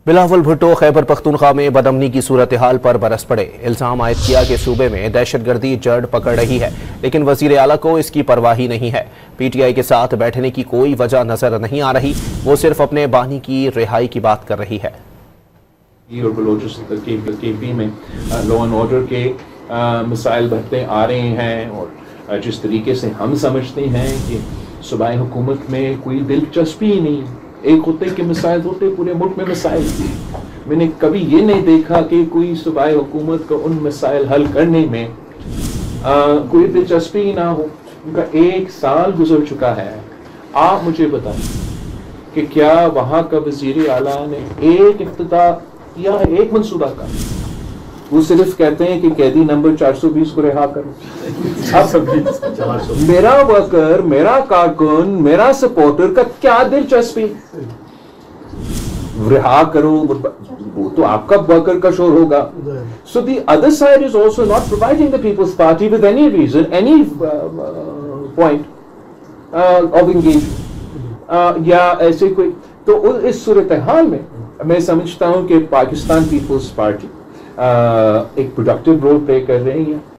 بلاول بھٹو خیبر پختونخوا میں بدامنی کی صورتحال پر برس پڑے۔ الزام عائد کیا کہ صوبے میں دہشت گردی جڑ پکڑ رہی ہے، لیکن وزیر اعلیٰ کو اس کی پرواہ ہی نہیں ہے۔ پی ٹی آئی کے ساتھ بیٹھنے کی کوئی وجہ نظر نہیں آ رہی، وہ صرف اپنے بانی کی رہائی کی بات کر رہی ہے۔ اور بلوچستان کے پی میں لا اینڈ آرڈر کے مسائل بڑھتے آ رہے ہیں، اور جس طریقے سے ہم سمجھتے ہیں کہ صوبائی حکومت میں کوئی دلچسپی ہی نہیں، ایک ہوتے کہ مسائل ہوتے پورے ملک میں مسائل، میں نے کبھی یہ نہیں دیکھا کہ کوئی صوبائی حکومت کا ان مسائل حل کرنے میں کوئی دلچسپی ہی نہ ہو۔ ان کا 1 سال گزر چکا ہے۔ آپ مجھے بتائیں کہ کیا وہاں کا وزیر اعلیٰ نے ایک افتتاح کیا ہے، ایک منصوبہ کا؟ وہ صرف کہتے ہیں کہ قیدی نمبر 420 کو رہا کرو۔ میرا ورکر، میرا کارکن، میرا سپورٹر کا کیا دلچسپی؟ رہا کرو، وہ تو آپ کا ورکر کا شور ہوگا۔ So the other side is also not providing the People's Party with any reason, any point of engagement یا ایسے کوئی۔ تو اس صورتحال میں میں سمجھتا ہوں کہ پاکستان پیپلز پارٹی ایک پروڈکٹیو رول پلے کر رہی ہے۔